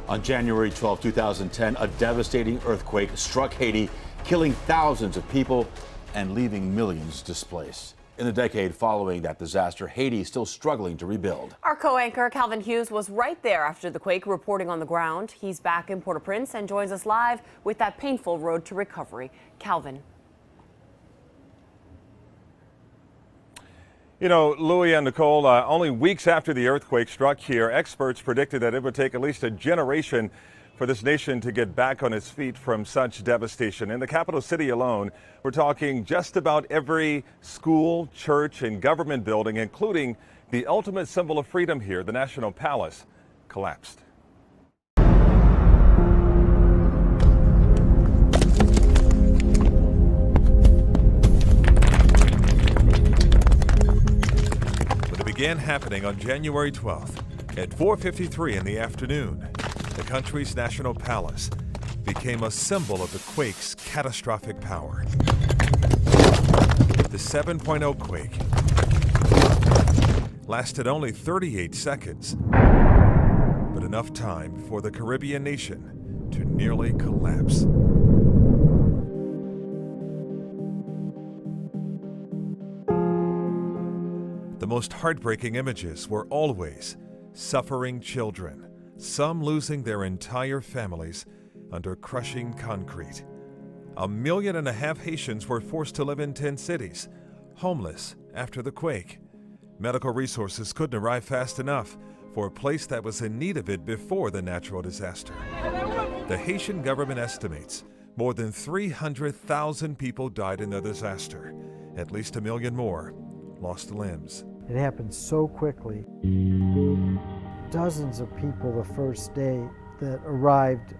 On January 12, 2010, a devastating earthquake struck Haiti, killing thousands of people and leaving millions displaced. In the decade following that disaster, Haiti is still struggling to rebuild. Our co-anchor Calvin Hughes was right there after the quake, reporting on the ground. He's back in Port-au-Prince and joins us live with that painful road to recovery. Calvin. You know, Louis and Nicole, only weeks after the earthquake struck here, experts predicted that it would take at least a generation for this nation to get back on its feet from such devastation. In the capital city alone, we're talking just about every school, church, and government building, including the ultimate symbol of freedom here, the National Palace, collapsed. It began happening on January 12th at 4:53 in the afternoon. The country's National Palace became a symbol of the quake's catastrophic power. The 7.0 quake lasted only 38 seconds, but enough time for the Caribbean nation to nearly collapse. The most heartbreaking images were always suffering children, some losing their entire families under crushing concrete. 1.5 million Haitians were forced to live in 10 cities, homeless after the quake. Medical resources couldn't arrive fast enough for a place that was in need of it before the natural disaster. The Haitian government estimates more than 300,000 people died in the disaster. At least 1 million more lost limbs. It happened so quickly. Dozens of people the first day that arrived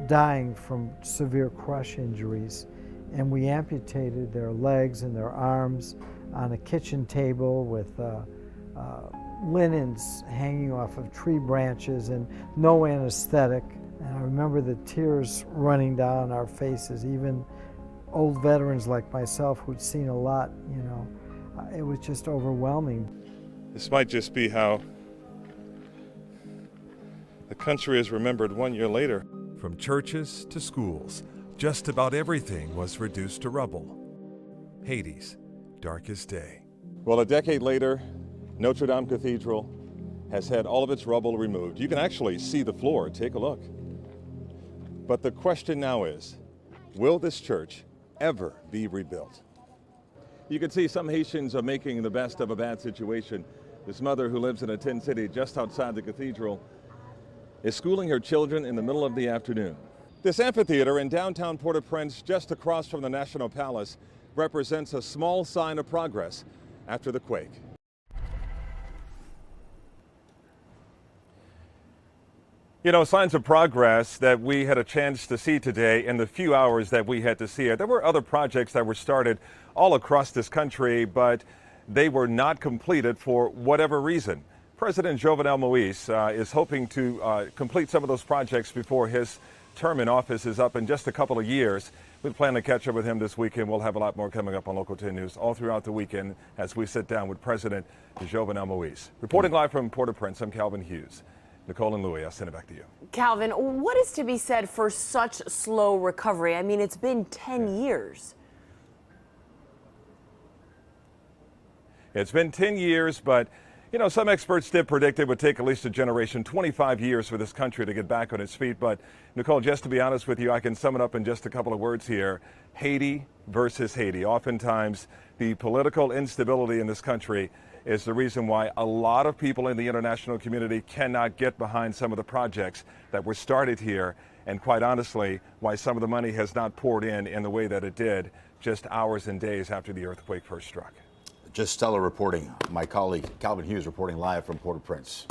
dying from severe crush injuries, and we amputated their legs and their arms on a kitchen table with linens hanging off of tree branches and no anesthetic. And I remember the tears running down our faces, even old veterans like myself who'd seen a lot, you know. It was just overwhelming. This might just be how the country is remembered 1 year later. From churches to schools, just about everything was reduced to rubble. Haiti's darkest day. Well, a decade later, Notre Dame Cathedral has had all of its rubble removed. You can actually see the floor. Take a look. But the question now is, will this church ever be rebuilt? You can see some Haitians are making the best of a bad situation. This mother who lives in a tent city just outside the cathedral is schooling her children in the middle of the afternoon. This amphitheater in downtown Port-au-Prince, just across from the National Palace, represents a small sign of progress after the quake. You know, signs of progress that we had a chance to see today in the few hours that we had to see it. There were other projects that were started all across this country, but they were not completed for whatever reason. President Jovenel Moise is hoping to complete some of those projects before his term in office is up in just a couple of years. We plan to catch up with him this weekend. We'll have a lot more coming up on Local 10 News all throughout the weekend as we sit down with President Jovenel Moise. Reporting live from Port-au-Prince, I'm Calvin Hughes. Nicole and Louis, I'll send it back to you. Calvin, what is to be said for such slow recovery? I mean, it's been 10 years. It's been 10 years, but you know, some experts did predict it would take at least a generation, 25 years for this country to get back on its feet. But Nicole, just to be honest with you, I can sum it up in just a couple of words here. Haiti versus Haiti. Oftentimes, the political instability in this country is the reason why a lot of people in the international community cannot get behind some of the projects that were started here. And quite honestly, why some of the money has not poured in the way that it did just hours and days after the earthquake first struck. Just stellar reporting. My colleague Calvin Hughes reporting live from Port-au-Prince.